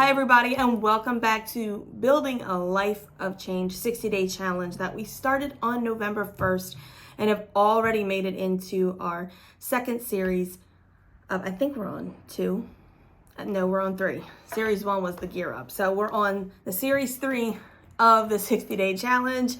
Hi everybody, and welcome back to Building a Life of Change 60-day challenge that we started on November 1st and have already made it into our second series of, I think we're on 2. No, we're on 3. Series 1 was the gear up. So we're on the series 3 of the 60-day challenge.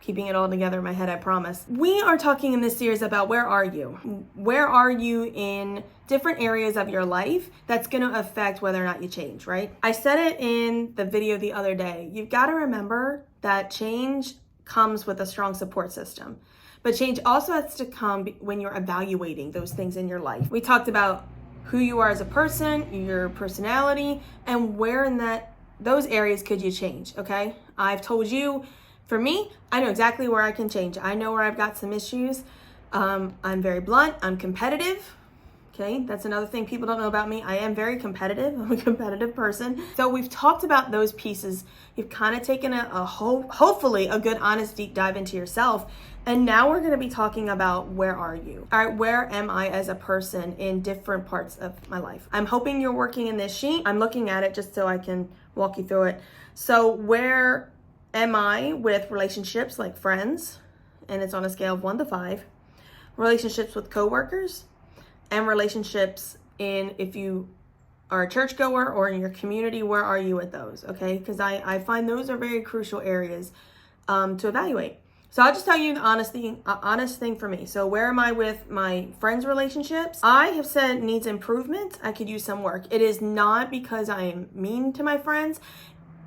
Keeping it all together in my head, I promise. We are talking in this series about where are you? Where are you in different areas of your life that's going to affect whether or not you change, right? I said it in the video the other day. You've got to remember that change comes with a strong support system. But change also has to come when you're evaluating those things in your life. We talked about who you are as a person, your personality, and where in those areas could you change, okay? I've told you, for me, I know exactly where I can change. I know where I've got some issues. I'm very blunt. I'm competitive. Okay, that's another thing people don't know about me. I am very competitive. I'm a competitive person. So we've talked about those pieces. You've kind of taken hopefully a good, honest, deep dive into yourself. And now we're going to be talking about where are you? All right, where am I as a person in different parts of my life? I'm hoping you're working in this sheet. I'm looking at it just so I can walk you through it. So where am I with relationships like friends, and it's on a scale of 1 to 5, relationships with coworkers, and relationships if you are a churchgoer or in your community, where are you with those, okay? Because I find those are very crucial areas to evaluate. So I'll just tell you the honest thing for me. So where am I with my friends' relationships? I have said needs improvement. I could use some work. It is not because I am mean to my friends.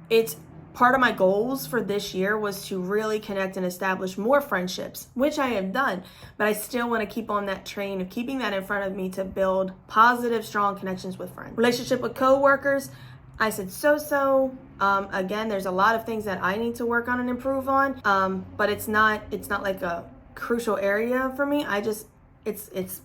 It's part of my goals for this year was to really connect and establish more friendships, which I have done, but I still want to keep on that train of keeping that in front of me to build positive, strong connections with friends. Relationship with coworkers, I said so. Again, there's a lot of things that I need to work on and improve on, but it's not like a crucial area for me. It's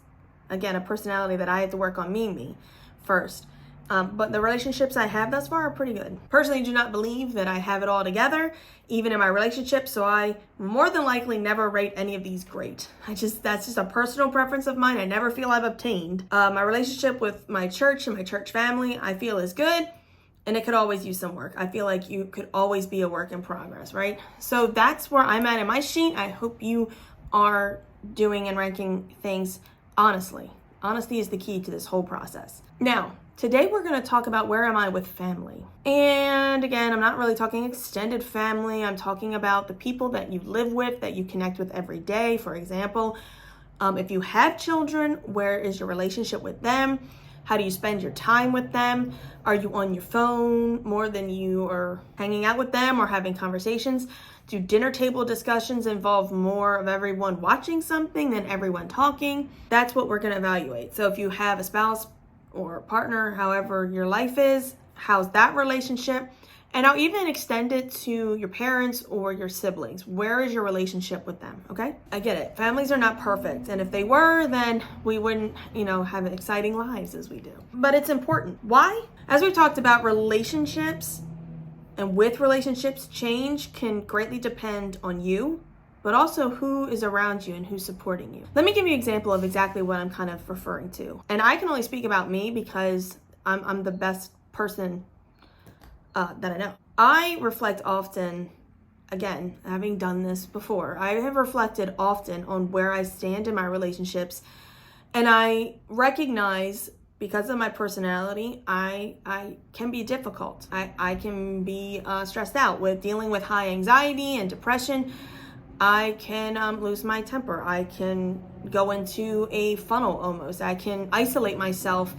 again, a personality that I have to work on me first. But the relationships I have thus far are pretty good. Personally, do not believe that I have it all together, even in my relationships, so I more than likely never rate any of these great. That's just a personal preference of mine. I never feel I've obtained. My relationship with my church and my church family, I feel is good, and it could always use some work. I feel like you could always be a work in progress, right? So that's where I'm at in my sheet. I hope you are doing and ranking things honestly. Honesty is the key to this whole process. Now, today we're going to talk about where am I with family. And again, I'm not really talking extended family. I'm talking about the people that you live with, that you connect with every day. For example, if you have children, where is your relationship with them? How do you spend your time with them? Are you on your phone more than you are hanging out with them or having conversations? Do dinner table discussions involve more of everyone watching something than everyone talking? That's what we're going to evaluate. So if you have a spouse or partner, however your life is, how's that relationship? And I'll even extend it to your parents or your siblings. Where is your relationship with them, okay? I get it. Families are not perfect. And if they were, then we wouldn't, have exciting lives as we do. But it's important. Why? As we've talked about, relationships and with relationships, change can greatly depend on you, but also who is around you and who's supporting you. Let me give you an example of exactly what I'm kind of referring to. And I can only speak about me because I'm the best person that I know. I reflect often, again, having done this before, I have reflected often on where I stand in my relationships. And I recognize, because of my personality, I can be difficult. I can be stressed out with dealing with high anxiety and depression. I can lose my temper. I can go into a funnel almost. I can isolate myself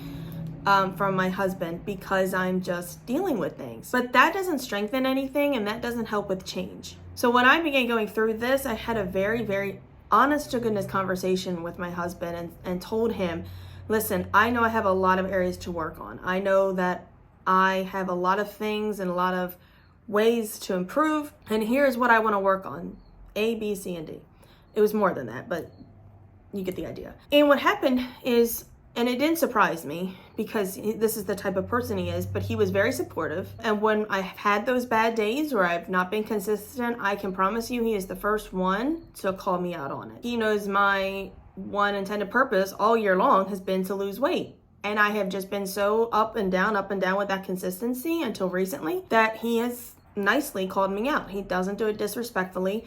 from my husband because I'm just dealing with things. But that doesn't strengthen anything, and that doesn't help with change. So when I began going through this, I had a very, very honest to goodness conversation with my husband and told him, listen, I know I have a lot of areas to work on. I know that I have a lot of things and a lot of ways to improve, and here's what I want to work on. A, B, C, and D. It was more than that, but you get the idea. And what happened is, and it didn't surprise me because this is the type of person he is, but he was very supportive. And when I've had those bad days where I've not been consistent, I can promise you he is the first one to call me out on it. He knows my one intended purpose all year long has been to lose weight. And I have just been so up and down with that consistency until recently that he has nicely called me out. He doesn't do it disrespectfully.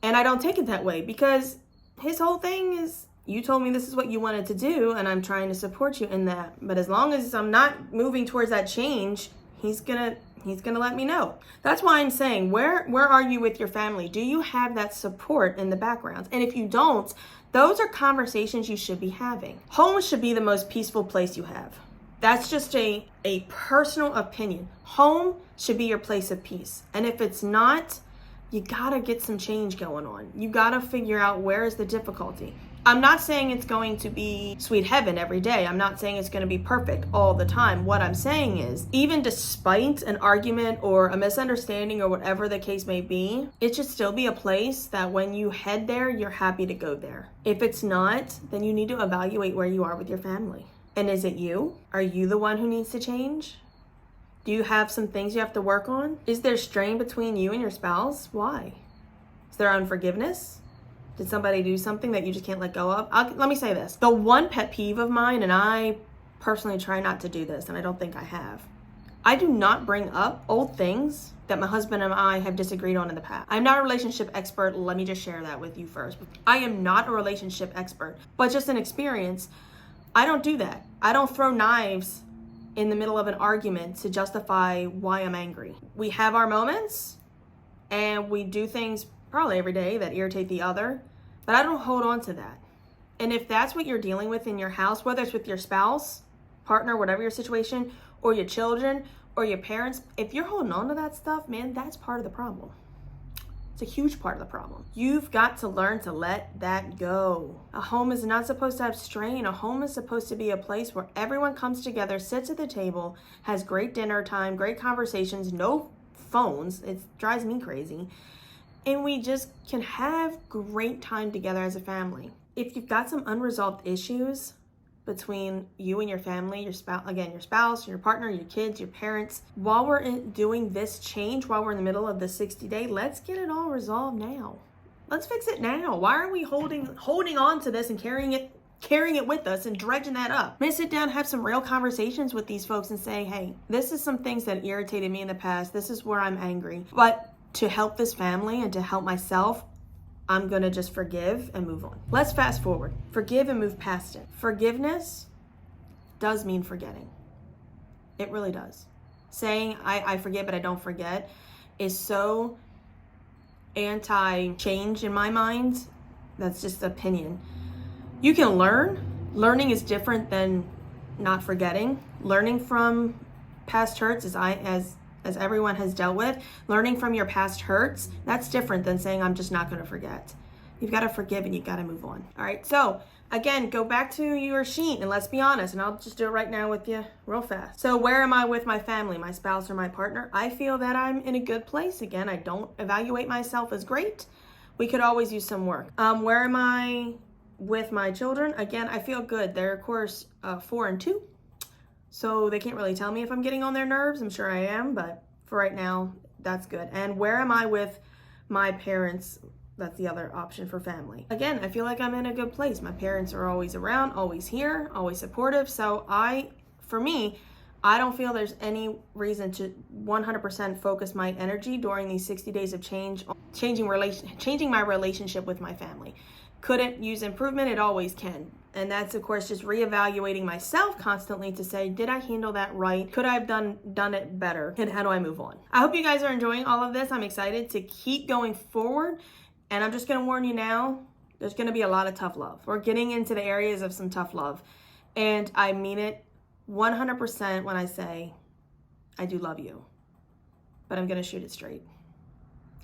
And I don't take it that way because his whole thing is, you told me this is what you wanted to do and I'm trying to support you in that. But as long as I'm not moving towards that change, he's gonna let me know. That's why I'm saying, where are you with your family? Do you have that support in the background? And if you don't, those are conversations you should be having. Home should be the most peaceful place you have. That's just a personal opinion. Home should be your place of peace. And if it's not, you gotta get some change going on. You gotta figure out where is the difficulty. I'm not saying it's going to be sweet heaven every day. I'm not saying it's going to be perfect all the time. What I'm saying is, even despite an argument or a misunderstanding or whatever the case may be, it should still be a place that when you head there, you're happy to go there. If it's not, then you need to evaluate where you are with your family. And is it you? Are you the one who needs to change? Do you have some things you have to work on? Is there strain between you and your spouse? Why? Is there unforgiveness? Did somebody do something that you just can't let go of? Let me say this. The one pet peeve of mine, and I personally try not to do this, and I don't think I have, I do not bring up old things that my husband and I have disagreed on in the past. I'm not a relationship expert. Let me just share that with you first. I am not a relationship expert, but just an experience. I don't do that. I don't throw knives in the middle of an argument to justify why I'm angry. We have our moments, and we do things probably every day that irritate the other, but I don't hold on to that. And if that's what you're dealing with in your house, whether it's with your spouse, partner, whatever your situation, or your children, or your parents, if you're holding on to that stuff, man, that's part of the problem. It's a huge part of the problem. You've got to learn to let that go. A home is not supposed to have strain. A home is supposed to be a place where everyone comes together, sits at the table, has great dinner time, great conversations, no phones. It drives me crazy. And we just can have great time together as a family. If you've got some unresolved issues between you and your family, your spouse, your partner, your kids, your parents, while we're doing this change, while we're in the middle of the 60-day, let's get it all resolved now. Let's fix it now. Why are we holding on to this and carrying it with us and dredging that up? I'm gonna sit down and have some real conversations with these folks and say, hey, this is some things that irritated me in the past. This is where I'm angry. But to help this family and to help myself, I'm gonna just forgive and move on. Let's fast forward. Forgive and move past it. Forgiveness does mean forgetting. It really does. Saying I forget but I don't forget is so anti-change in my mind. That's just opinion. You can learn. Learning is different than not forgetting. Learning from past hurts as everyone has dealt with, learning from your past hurts, that's different than saying, I'm just not going to forget. You've got to forgive and you've got to move on. All right. So again, go back to your sheet and let's be honest, and I'll just do it right now with you real fast. So where am I with my family, my spouse or my partner? I feel that I'm in a good place. Again, I don't evaluate myself as great. We could always use some work. Where am I with my children? Again, I feel good. They're of course 4 and 2. So they can't really tell me if I'm getting on their nerves. I'm sure I am, but for right now, that's good. And where am I with my parents? That's the other option for family. Again, I feel like I'm in a good place. My parents are always around, always here, always supportive. So for me, I don't feel there's any reason to 100% focus my energy during these 60 days of change, changing my relationship with my family. Could it use improvement? It always can. And that's, of course, just reevaluating myself constantly to say, did I handle that right? Could I have done it better? And how do I move on? I hope you guys are enjoying all of this. I'm excited to keep going forward. And I'm just going to warn you now, there's going to be a lot of tough love. We're getting into the areas of some tough love. And I mean it 100% when I say, I do love you. But I'm going to shoot it straight.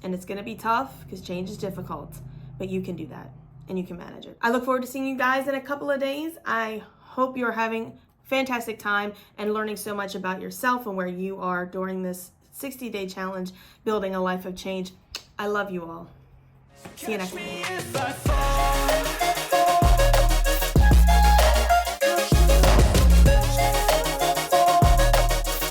And it's going to be tough because change is difficult. But you can do that. And you can manage it. I look forward to seeing you guys in a couple of days. I hope you're having fantastic time and learning so much about yourself and where you are during this 60-day challenge, building a life of change. I love you all. See you next time.